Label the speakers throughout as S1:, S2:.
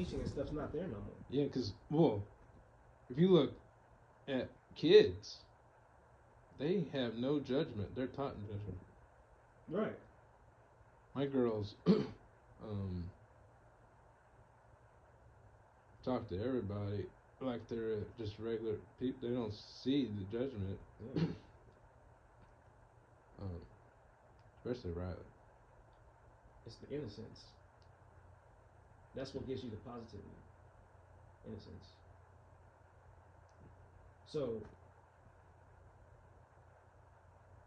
S1: teaching and stuff's not there no more.
S2: Yeah, because, well, if you look at kids, they have no judgment. They're taught in judgment.
S1: Right.
S2: My girls talk to everybody like they're just regular people. They don't see the judgment.
S1: Yeah.
S2: Especially Riley.
S1: It's the innocence. That's what gives you the positivity. Innocence. So,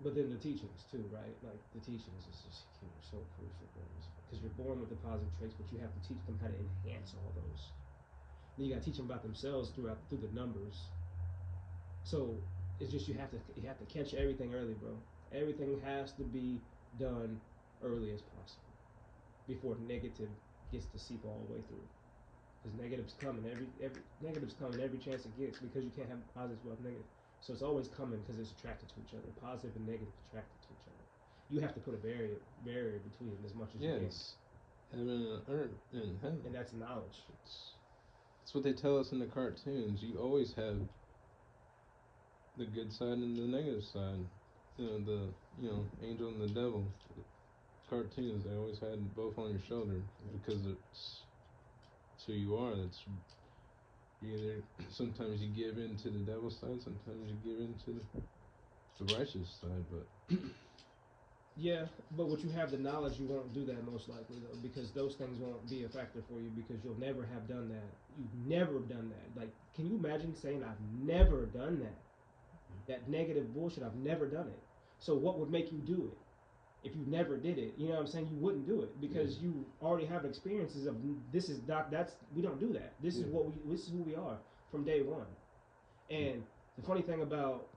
S1: but then the teachings too, right? Like the teachings is just so crucial, because you're born with the positive traits, but you have to teach them how to enhance all those. Then you got to teach them about themselves through the numbers. So it's just you have to catch everything early, bro. Everything has to be done early as possible before negative gets to seep all the way through. Because negatives come in every chance it gets, because you can't have positive without negative. So it's always coming because it's attracted to each other. Positive and negative attracted to each other. You have to put a barrier between them as much as you can.
S2: Yes. Heaven and earth and heaven.
S1: And that's knowledge.
S2: That's what they tell us in the cartoons. You always have the good side and the negative side. The angel and the devil. The cartoons, they always had both on your shoulder, because it's who you are. That's either sometimes you give in to the devil's side, sometimes you give in to the righteous side. But
S1: yeah, but what you have the knowledge, you won't do that most likely though, because those things won't be a factor for you, because you'll never have done that. You've never done that. Like, can you imagine saying I've never done that? That negative bullshit, I've never done it. So what would make you do it? If you never did it, you know what I'm saying? You wouldn't do it, because you already have experiences of this is that's we don't do that. This is this is who we are from day one. And the funny thing about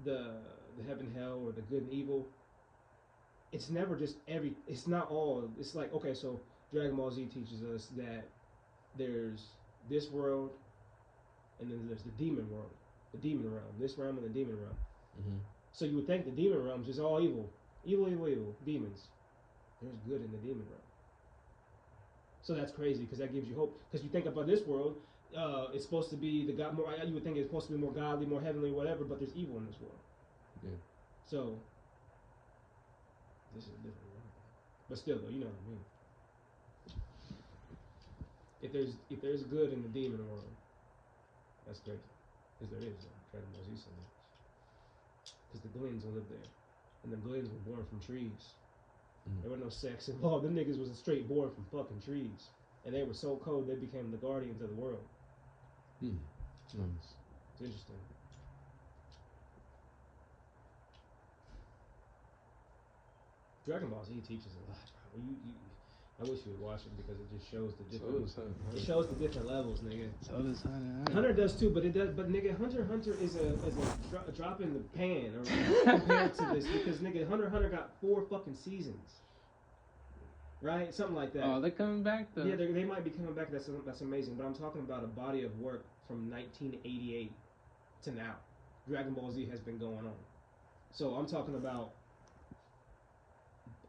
S1: the heaven, hell, or the good and evil, it's never just it's not all. It's like, okay, so Dragon Ball Z teaches us that there's this world, and then there's the demon world, the demon realm, this realm and the demon realm.
S2: Mm-hmm.
S1: So you would think the demon realm is just all evil. Evil, demons. There's good in the demon realm. So that's crazy, because that gives you hope. Because you think about this world, it's supposed to be the God. More, you would think it's supposed to be more godly, more heavenly, whatever. But there's evil in this world.
S2: Yeah.
S1: So this is a different world. But still, though, you know what I mean. If there's good in the demon world, that's crazy. Because there is. Dragon Ball Z said it. Because the Glens will live there, and the Glens were born from trees. There was no sex involved. Them niggas was straight born from fucking trees. And they were so cold they became the guardians of the world.
S2: Nice.
S1: It's interesting. Dragon Ball Z teaches a lot, bro. I wish you would watch it, because it just shows the different. It shows the different levels, nigga.
S2: So does Hunter.
S1: Hunter does too, but nigga, Hunter is a drop in the pan or compared to this, because nigga, Hunter got 4 fucking seasons. Right, something like that.
S2: Oh, they're coming back though.
S1: Yeah, they might be coming back. That's amazing. But I'm talking about a body of work from 1988 to now. Dragon Ball Z has been going on. So I'm talking about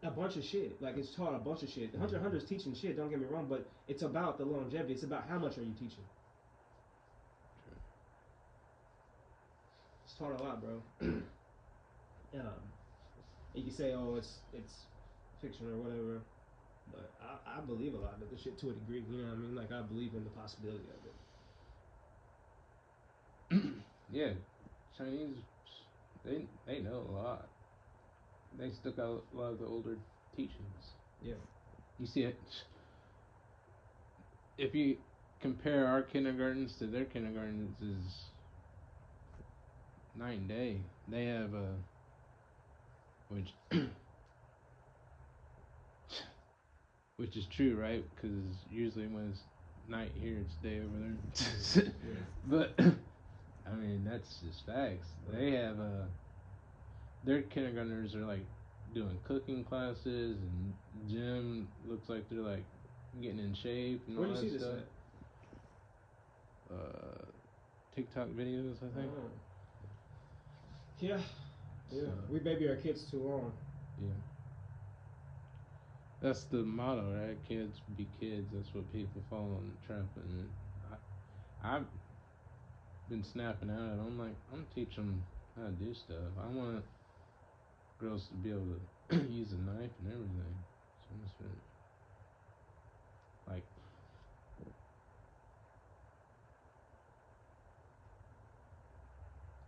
S1: a bunch of shit. Like, it's taught a bunch of shit. Hunter's teaching shit. Don't get me wrong, but it's about the longevity. It's about how much are you teaching. It's taught a lot, bro. You can say, oh, it's fiction or whatever. But I believe a lot of the shit to a degree, you know what I mean? Like, I believe in the possibility of it.
S2: Yeah, Chinese, they know a lot. They stuck out a lot of the older teachings.
S1: Yeah.
S2: You see it. If you compare our kindergartens to their kindergartens, is night and day. They have which is true, right? Because usually when it's night here, it's day over there. But I mean, that's just facts. They have their kindergartners are like doing cooking classes, and gym looks like they're like getting in shape and all that stuff. Where do you see this at? TikTok videos, I think.
S1: Oh. Yeah. So, we baby our kids too long.
S2: Yeah. That's the motto, right? Kids be kids. That's what people fall in the trap. And I've been snapping out. I'm like, I'm teaching them how to do stuff. I want girls to be able to use a knife and everything. So I'm just been like,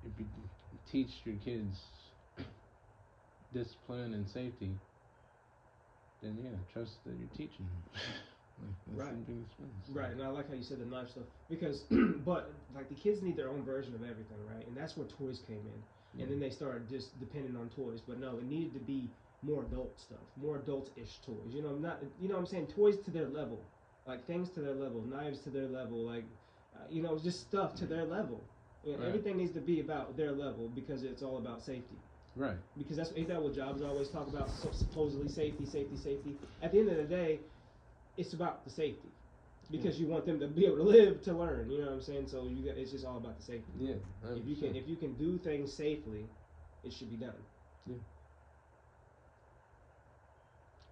S2: if you teach your kids discipline and safety, then yeah, trust that you're teaching them. Like, that's
S1: Right.
S2: the biggest one. So.
S1: Right, and I like how you said the knife stuff because, but like the kids need their own version of everything, right? And that's where toys came in,
S2: Yeah.
S1: and then they started just depending on toys. But no, it needed to be more adult stuff, more adult-ish toys. You know, not what I'm saying, toys to their level, like things to their level, knives to their level, like just stuff to their level.
S2: Right.
S1: Everything needs to be about their level because it's all about safety.
S2: Right.
S1: Because ain't that what jobs always talk about? Supposedly safety, safety, safety. At the end of the day, it's about the safety because you want them to be able to live to learn. You know what I'm saying? So it's just all about the safety.
S2: Yeah.
S1: If you can do things safely, it should be done.
S2: Yeah.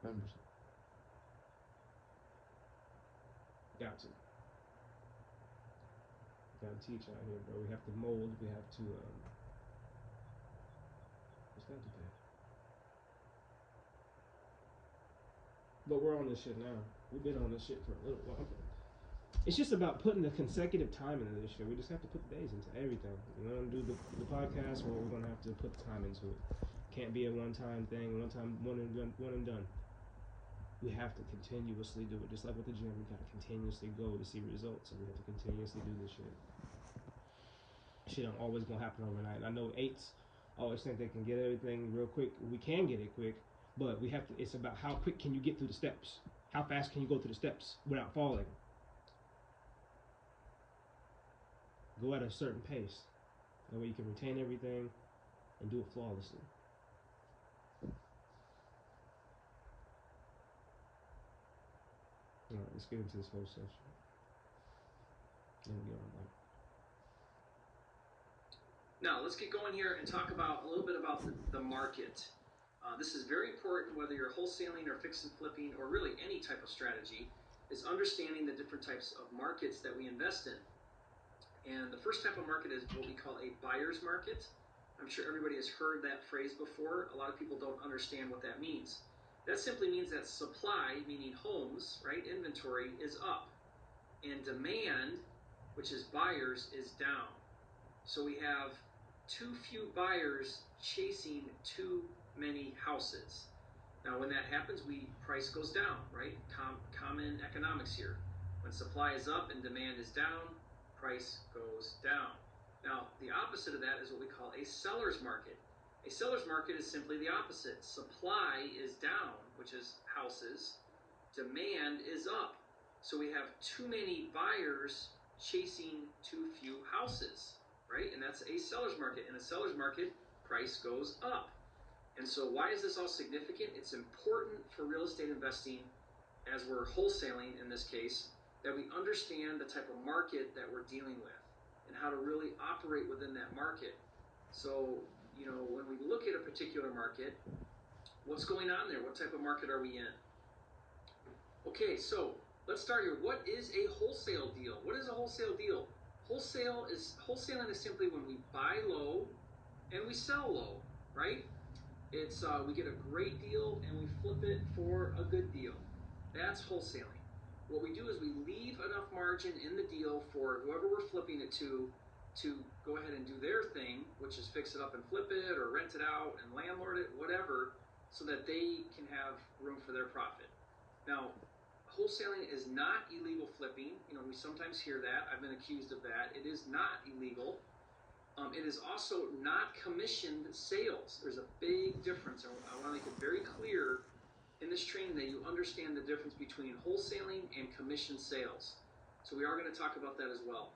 S2: 100%.
S1: Got to. Got to teach out here, bro. We have to mold. We have to. What's that today? But we're on this shit now. We've been on this shit for a little while. It's just about putting the consecutive time into this shit. We just have to put the days into everything. We want to do the podcast, well, we're going to have to put the time into it. Can't be a one-time thing, one and done. We have to continuously do it. Just like with the gym, we got to continuously go to see results. So we have to continuously do this shit. Shit ain't always going to happen overnight. And I know eights always think they can get everything real quick. We can get it quick, but we have to. It's about how quick can you get through the steps. How fast can you go through the steps without falling? Go at a certain pace. That way you can retain everything and do it flawlessly. Alright, let's get into this whole session. Then we get on like.
S3: Now, let's get going here and talk about a little bit about the market. This is very important whether you're wholesaling or fix and flipping or really any type of strategy, is understanding the different types of markets that we invest in. And the first type of market is what we call a buyer's market. I'm sure everybody has heard that phrase before. A lot of people don't understand what that means. That simply means that supply, meaning homes, right, inventory, is up. And demand, which is buyers, is down. So we have too few buyers chasing too many houses. Now, when that happens, price goes down, right? Common economics here. When supply is up and demand is down, price goes down. Now, the opposite of that is what we call a seller's market. A seller's market is simply the opposite. Supply is down, which is houses. Demand is up. So we have too many buyers chasing too few houses, right? And that's a seller's market. In a seller's market, price goes up. And so why is this all significant? It's important for real estate investing, as we're wholesaling in this case, that we understand the type of market that we're dealing with and how to really operate within that market. So, when we look at a particular market, what's going on there? What type of market are we in? Okay, so let's start here. What is a wholesale deal? What is a wholesale deal? Wholesaling is simply when we buy low and we sell low, right? It's we get a great deal and we flip it for a good deal. That's wholesaling. What we do is we leave enough margin in the deal for whoever we're flipping it to go ahead and do their thing, which is fix it up and flip it or rent it out and landlord it, whatever, so that they can have room for their profit. Now, wholesaling is not illegal flipping. We sometimes hear that. I've been accused of that. It is not illegal. It is also not commissioned sales. There's a big difference. I want to make it very clear in this training that you understand the difference between wholesaling and commission sales. So we are going to talk about that as well.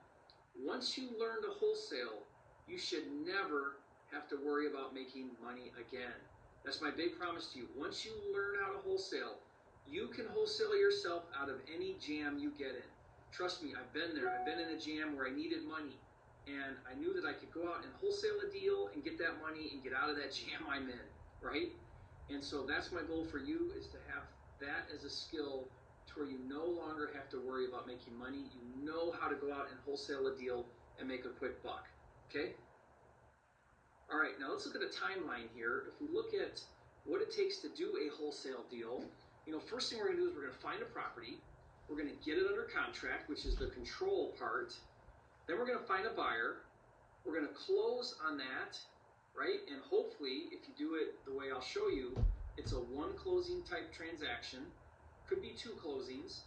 S3: Once you learn to wholesale, you should never have to worry about making money again. That's my big promise to you. Once you learn how to wholesale, you can wholesale yourself out of any jam you get in. Trust me, I've been there. I've been in a jam where I needed money. And I knew that I could go out and wholesale a deal and get that money and get out of that jam I'm in, right? And so that's my goal for you, is to have that as a skill to where you no longer have to worry about making money. You know how to go out and wholesale a deal and make a quick buck. Okay? All right, now let's look at a timeline here. If we look at what it takes to do a wholesale deal, first thing we're going to do is we're going to find a property. We're going to get it under contract, which is the control part. Then we're going to find a buyer. We're going to close on that, right? And hopefully, if you do it the way I'll show you, it's a one closing type transaction. Could be two closings.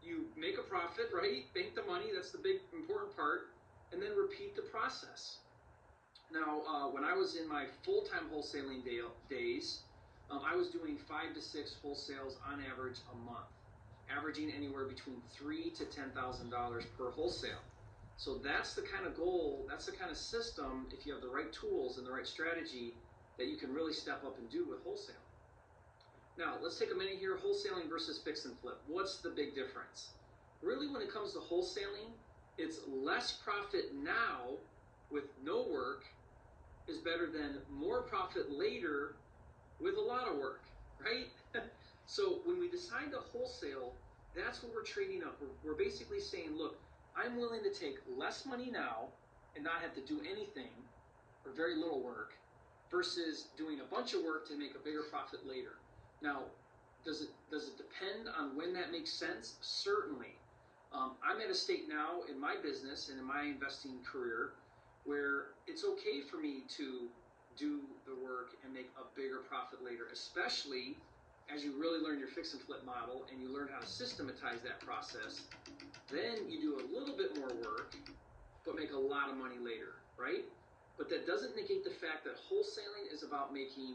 S3: You make a profit, right? Bank the money, that's the big important part. And then repeat the process. Now, when I was in my full-time wholesaling days, I was doing 5 to 6 wholesales on average a month, averaging anywhere between $3,000 to $10,000 per wholesale. So that's the kind of goal, that's the kind of system, if you have the right tools and the right strategy, that you can really step up and do with wholesale. Now, let's take a minute here, wholesaling versus fix and flip. What's the big difference? Really, when it comes to wholesaling, it's less profit now with no work is better than more profit later with a lot of work, right? So when we decide to wholesale, that's what we're trading up. We're basically saying, look, I'm willing to take less money now and not have to do anything or very little work versus doing a bunch of work to make a bigger profit later. Now, does it depend on when that makes sense? Certainly. I'm at a state now in my business and in my investing career where it's okay for me to do the work and make a bigger profit later, especially as you really learn your fix and flip model and you learn how to systematize that process. Then you do a little bit more work, but make a lot of money later, right? But that doesn't negate the fact that wholesaling is about making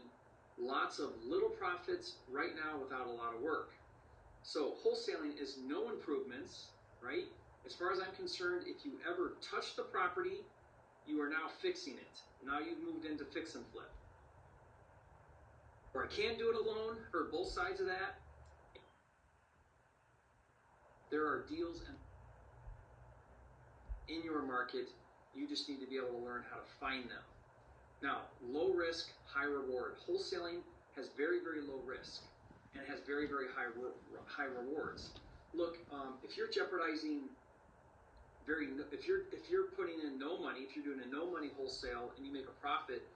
S3: lots of little profits right now without a lot of work. So wholesaling is no improvements, right? As far as I'm concerned, if you ever touch the property, you are now fixing it. Now you've moved into fix and flip. Or I can't do it alone, or both sides of that. There are deals in your market. You just need to be able to learn how to find them. Now, low risk, high reward. Wholesaling has very, very low risk and has very, very high rewards. Look, if you're jeopardizing if you're putting in no money, if you're doing a no money wholesale and you make a profit,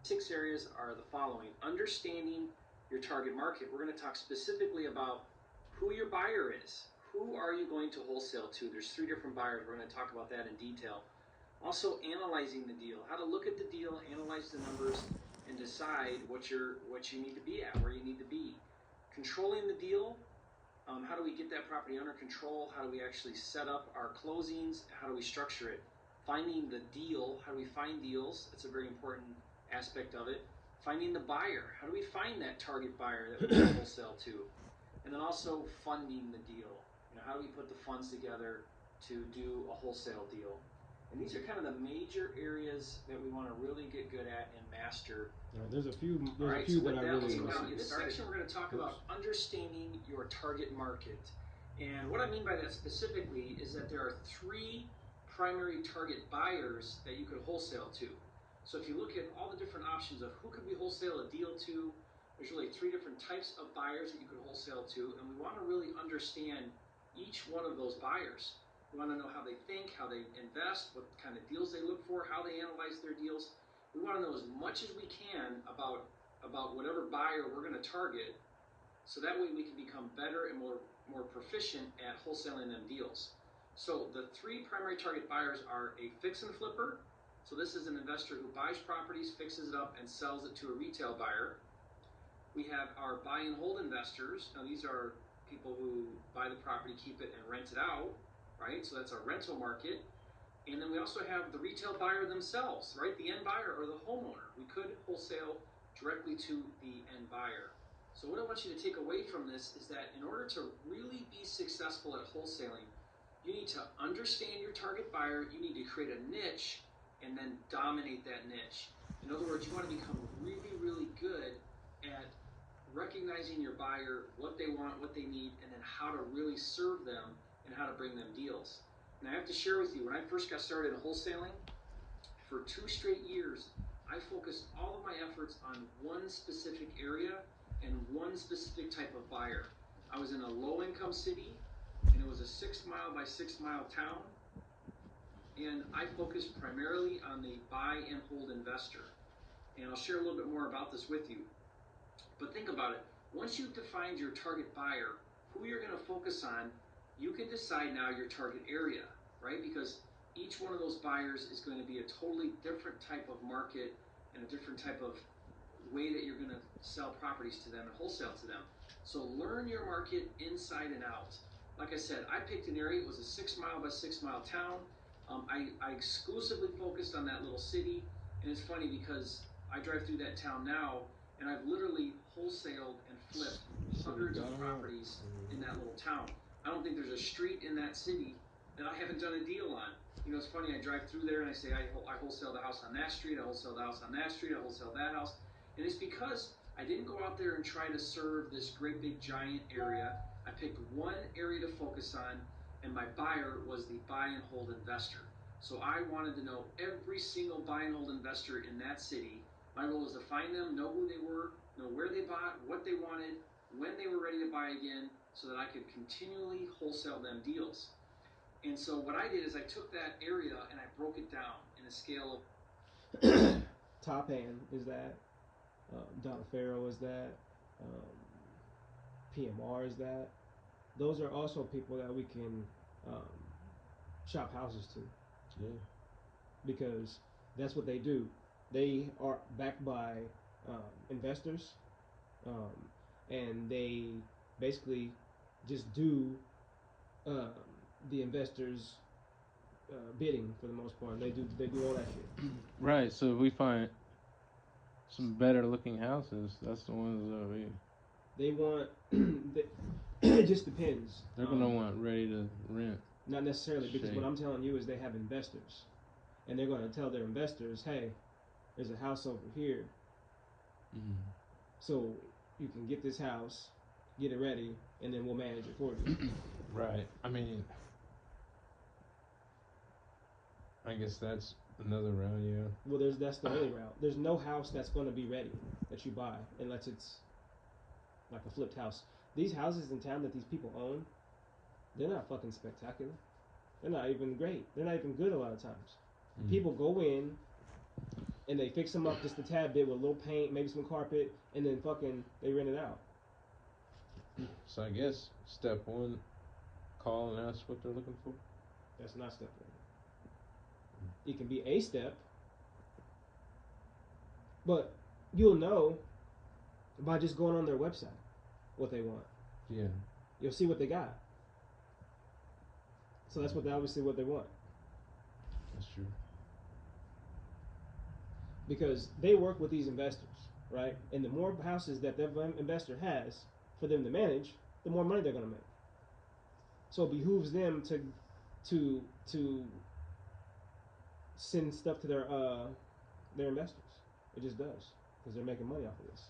S3: six areas are the following. Understanding your target market. We're going to talk specifically about who your buyer is. Who are you going to wholesale to? There's 3 different buyers. We're going to talk about that in detail. Also, analyzing the deal. How to look at the deal, analyze the numbers, and decide what you need to be at, where you need to be. Controlling the deal. How do we get that property under control? How do we actually set up our closings? How do we structure it? Finding the deal. How do we find deals? That's a very important aspect of it. Finding the buyer. How do we find that target buyer that we can wholesale to? And then also funding the deal. How do we put the funds together to do a wholesale deal? And these are kind of the major areas that we want to really get good at and master.
S1: There's a few.
S3: All right,
S1: so
S3: that I really in this section we're going to talk about understanding your target market. And what I mean by that specifically is that there are 3 primary target buyers that you could wholesale to. So if you look at all the different options of who could we wholesale a deal to, there's really 3 different types of buyers that you could wholesale to, and we want to really understand each one of those buyers. We want to know how they think, how they invest, what kind of deals they look for, how they analyze their deals. We want to know as much as we can about whatever buyer we're going to target, so that way we can become better and more proficient at wholesaling them deals. So the 3 primary target buyers are a fix and flipper. So this is an investor who buys properties, fixes it up, and sells it to a retail buyer. We have our buy and hold investors. Now these are people who buy the property, keep it, and rent it out, right? So that's our rental market. And then we also have the retail buyer themselves, right? The end buyer or the homeowner. We could wholesale directly to the end buyer. So what I want you to take away from this is that in order to really be successful at wholesaling, you need to understand your target buyer, you need to create a niche, and then dominate that niche. In other words, you want to become really, really good at recognizing your buyer, what they want, what they need, and then how to really serve them and and how to bring them deals. And I have to share with you, when I first got started in wholesaling, for 2 straight years, I focused all of my efforts on one specific area and one specific type of buyer. I was in a low-income city, and it was a 6-mile by 6-mile town, and I focused primarily on the buy and hold investor. And I'll share a little bit more about this with you. But think about it. Once you've defined your target buyer, who you're going to focus on, you can decide now your target area, right? Because each one of those buyers is going to be a totally different type of market and a different type of way that you're going to sell properties to them and wholesale to them. So learn your market inside and out. Like I said, I picked an area. It was a 6-mile by 6-mile town. I exclusively focused on that little city. And it's funny because I drive through that town now, and I've literally wholesaled and flipped hundreds of properties in that little town. I don't think there's a street in that city that I haven't done a deal on. You know, it's funny, I drive through there and I say, I wholesale the house on that street, I wholesale the house on that street, I wholesale that house. And it's because I didn't go out there and try to serve this great big giant area. I picked one area to focus on, and my buyer was the buy and hold investor. So I wanted to know every single buy and hold investor in that city. My goal was to find them, know who they were, know where they bought, what they wanted, when they were ready to buy again, so that I could continually wholesale them deals. And so what I did is I took that area and I broke it down in a scale of
S1: Top Hand is that. Donna Farrow is that. PMR is that. Those are also people that we can shop houses to.
S2: Yeah.
S1: Because that's what they do. They are backed by investors, and they basically just do the investors' bidding for the most part. They do all that shit.
S2: Right. So if we find some better looking houses, that's the ones that we.
S1: They want. It just depends.
S2: They're gonna want ready to rent.
S1: Not necessarily, because
S2: Shade.
S1: what I'm telling you is they have investors, and they're going to tell their investors, "Hey, there's a house over here, so you can get this house, get it ready, and then we'll manage it for you."
S2: Right. I mean, I guess that's another route, yeah.
S1: Well, that's the only route. There's no house that's going to be ready that you buy unless it's like a flipped house. These houses in town that these people own, they're not fucking spectacular. They're not even great. They're not even good a lot of times. People go in and they fix them up just a tad bit with a little paint, maybe some carpet, and then fucking they rent it out.
S2: So I guess step one, call and ask what they're looking for.
S1: That's not step one. It can be a step, but you'll know by just going on their website what they want.
S2: Yeah.
S1: You'll see what they got. So that's obviously what they want.
S2: That's true.
S1: Because they work with these investors, right? And the more houses that their investor has for them to manage, the more money they're going to make. So it behooves them to send stuff to their investors. It just does, because they're making money off of this.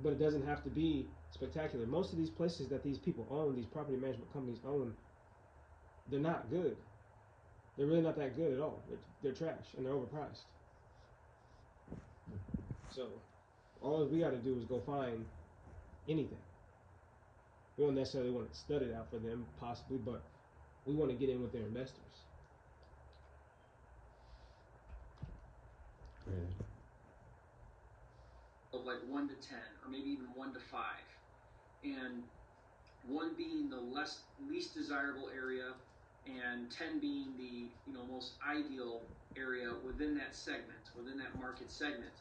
S1: But it doesn't have to be spectacular. Most of these places that these people own, these property management companies own, they're not good. They're really not that good at all. They're trash, and they're overpriced. So all we got to do is go find anything. We don't necessarily want to stud it out for them, possibly, but we want to get in with their investors.
S2: Yeah.
S3: of like 1 to 10, or maybe even 1 to 5, and 1 being the least desirable area, and 10 being the most ideal area within that segment, within that market segment.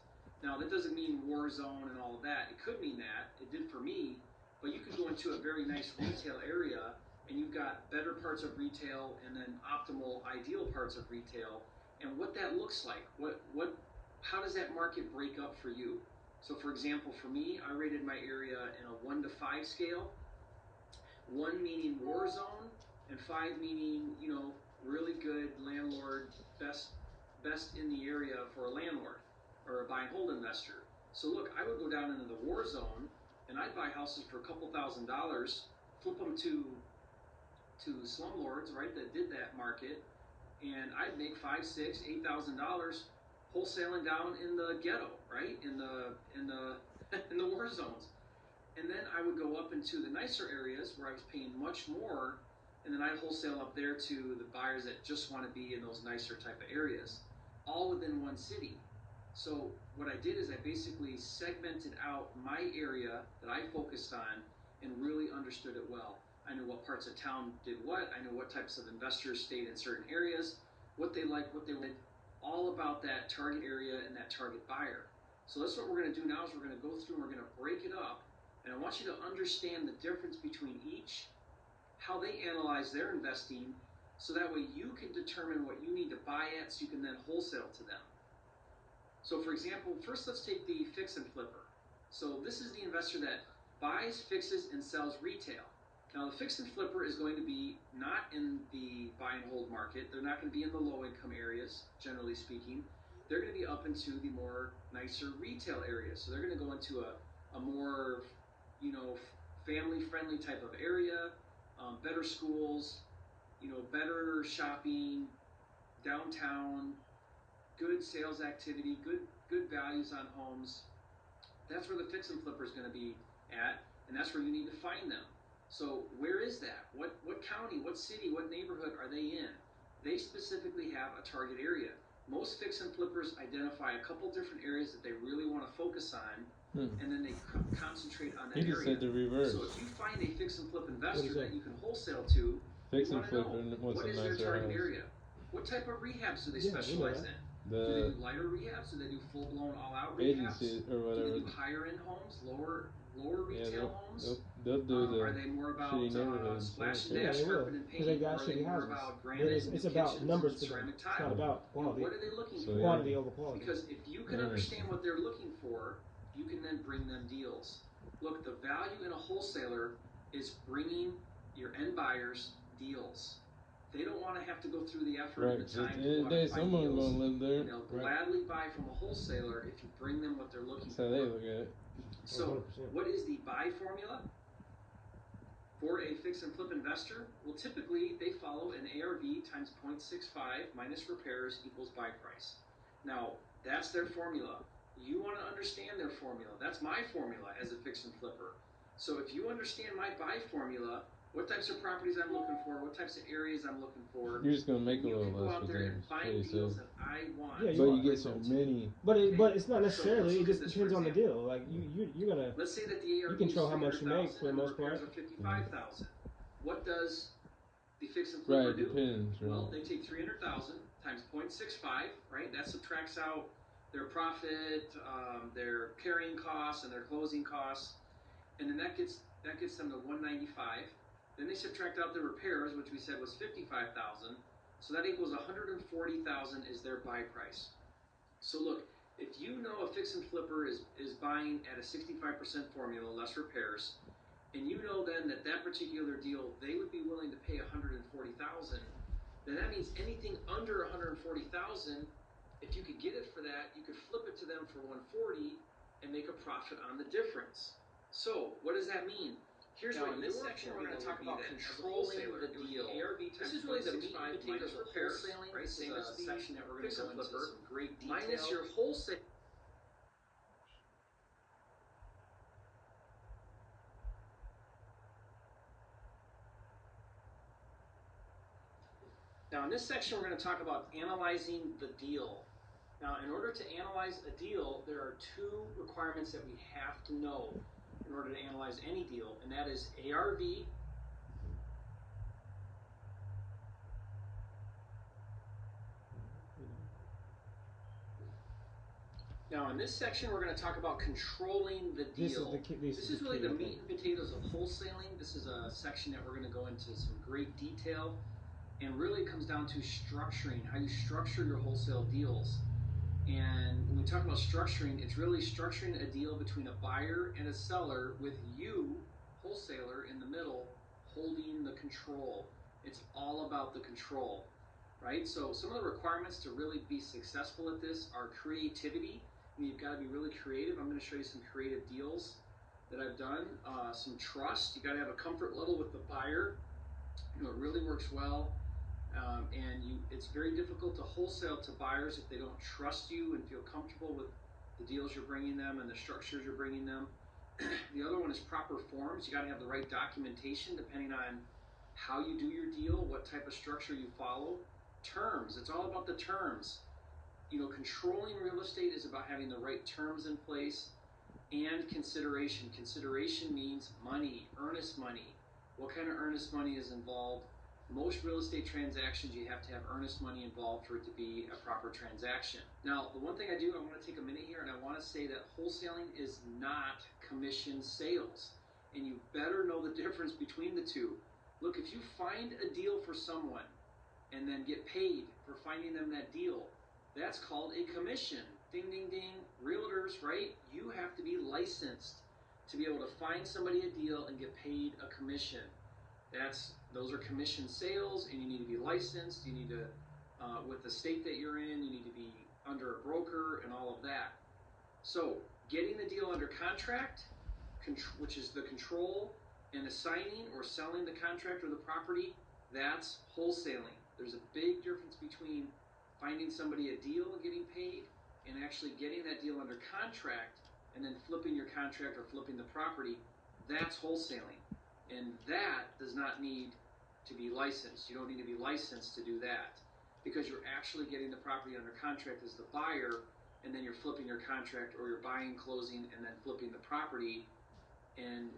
S3: Now that doesn't mean war zone and all of that. It could mean that. It did for me, but you could go into a very nice retail area and you've got better parts of retail and then optimal ideal parts of retail, and what that looks like. How does that market break up for you? So for example, for me, I rated my area in a 1 to 5 scale. 1 meaning war zone, and 5 meaning, really good landlord, best in the area for a landlord or a buy and hold investor. So look, I would go down into the war zone and I'd buy houses for a couple $1,000s, flip them to to slumlords, right, that did that market, and I'd make $5, $6, $8,000 wholesaling down in the ghetto, right, in the in the war zones. And then I would go up into the nicer areas where I was paying much more, and then I'd wholesale up there to the buyers that just want to be in those nicer type of areas, all within one city. So what I did is I basically segmented out my area that I focused on and really understood it well. I knew what parts of town did what. I knew what types of investors stayed in certain areas, what they liked, what they wanted, all about that target area and that target buyer. So that's what we're going to do now is we're going to go through and we're going to break it up. And I want you to understand the difference between each, how they analyze their investing, so that way you can determine what you need to buy at so you can then wholesale to them. So for example, first let's take the fix and flipper. So this is the investor that buys, fixes, and sells retail. Now the fix and flipper is going to be not in the buy and hold market. They're not going to be in the low income areas, generally speaking. They're going to be up into the more nicer retail areas. So they're going to go into a more, family friendly type of area, better schools, better shopping, downtown, good sales activity, good values on homes. That's where the fix and flipper is going to be at, and that's where you need to find them. So where is that? What county, what city, what neighborhood are they in? They specifically have a target area. Most fix and flippers identify a couple different areas that they really want to focus on, and then they concentrate on that area.
S2: You just said the reverse.
S3: So if you find a fix and flip investor that you can wholesale to,
S2: fix
S3: you
S2: and
S3: want to
S2: flip
S3: know what is their target area. What type of rehabs do they specialize in? Do they do lighter rehabs? Do they do full blown all out rehabs?
S2: Or whatever.
S3: Do they do higher end homes, lower retail homes?
S2: They'll do the
S3: are they more about splash and
S1: Yeah,
S3: dash
S1: they will,
S3: carpet and
S1: because
S3: paint?
S1: they got
S3: Or are they
S1: shitty
S3: more
S1: houses.
S3: about
S1: But
S3: granite
S1: it's about numbers for them.
S3: ceramic
S1: It's not
S3: tile?
S1: about quality.
S3: What are they looking for?
S1: Quantity over quality.
S3: Because if you can understand what they're looking for, you can then bring them deals. Look, the value in a wholesaler is bringing your end buyers deals. They don't want to have to go through the effort and the time to go out and find deals.
S2: Gonna live there.
S3: And they'll gladly buy from a wholesaler if you bring them what they're looking for.
S2: That's how they look at it.
S3: So, 100%. What is the buy formula for a fix and flip investor? Well, typically they follow an ARV times 0.65 minus repairs equals buy price. Now, that's their formula. You want to understand their formula. That's my formula as a fix and flipper. So if you understand my buy formula, what types of properties I'm looking for, what types of areas I'm looking for,
S2: you're just gonna make a little less.
S3: You can go out there and find deals that I want.
S1: Yeah,
S2: but you get so many.
S1: But it's not necessarily. It just depends on the deal. Like you're gonna.
S3: Let's say that the ARV
S1: you control how much you make for the most part.
S3: 55,000. What does the fix and flipper do?
S2: Depends. Right.
S3: Well, they take 300,000 times 0.65. Right, that subtracts out their profit, their carrying costs, and their closing costs, and then that gets them to 195. Then they subtract out the repairs, which we said was 55,000. So that equals 140,000 is their buy price. So look, if you know a fix and flipper is buying at a 65% formula, less repairs, and you know then that particular deal, they would be willing to pay 140,000, then that means anything under 140,000, if you could get it for that, you could flip it to them for 140 and make a profit on the difference. So what does that mean? Here's what in this section we're going to talk about controlling the deal. This is really the meat and potatoes of wholesaling. Right? Same as the section that we're going to go into some great detail. Minus your wholesale. Now in this section we're going to talk about analyzing the deal. Now in order to analyze a deal, there are two requirements that we have to know in order to analyze any deal, and that is ARV Now in this section we're going to talk about controlling the deal. This is really the meat and potatoes of wholesaling. This is a section that we're going to go into some great detail, and really it comes down to structuring, how you structure your wholesale deals. And when we talk about structuring, it's really structuring a deal between a buyer and a seller with you, wholesaler, in the middle, holding the control. It's all about the control, right? So some of the requirements to really be successful at this are creativity. You've got to be really creative. I'm going to show you some creative deals that I've done. Some trust. You got to have a comfort level with the buyer. It really works well. It's very difficult to wholesale to buyers if they don't trust you and feel comfortable with the deals you're bringing them and the structures you're bringing them. The other one is proper forms. You got to have the right documentation depending on how you do your deal, what type of structure you follow. Terms. It's all about the terms. Controlling real estate is about having the right terms in place and consideration. Consideration means money, earnest money. What kind of earnest money is involved? Most real estate transactions, you have to have earnest money involved for it to be a proper transaction. Now, the one thing I want to take a minute here and I want to say that wholesaling is not commission sales. And you better know the difference between the two. Look, if you find a deal for someone and then get paid for finding them that deal, that's called a commission. Ding, ding, ding. Realtors, right? You have to be licensed to be able to find somebody a deal and get paid a commission. Those are commission sales, and you need to be licensed. You need to, with the state that you're in, you need to be under a broker and all of that. So getting the deal under contract, which is the control, and assigning or selling the contract or the property, that's wholesaling. There's a big difference between finding somebody a deal and getting paid and actually getting that deal under contract and then flipping your contract or flipping the property. That's wholesaling. And that does not need to be licensed. You don't need to be licensed to do that because you're actually getting the property under contract as the buyer, and then you're flipping your contract, or you're buying, closing, and then flipping the property. And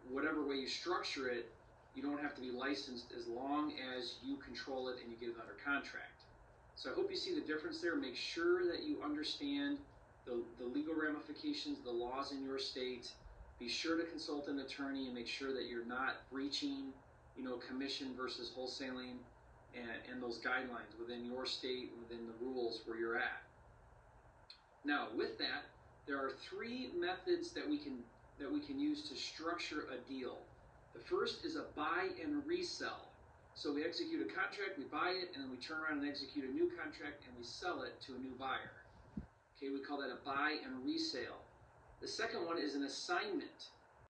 S3: whatever way you structure it, you don't have to be licensed as long as you control it and you get it under contract. So I hope you see the difference there. Make sure that you understand the legal ramifications, the laws in your state. Be sure to consult an attorney and make sure that you're not breaching, commission versus wholesaling and those guidelines within your state, within the rules where you're at. Now, with that, there are three methods that we can use to structure a deal. The first is a buy and resell. So we execute a contract, we buy it, and then we turn around and execute a new contract and we sell it to a new buyer. Okay, we call that a buy and resale. The second one is an assignment.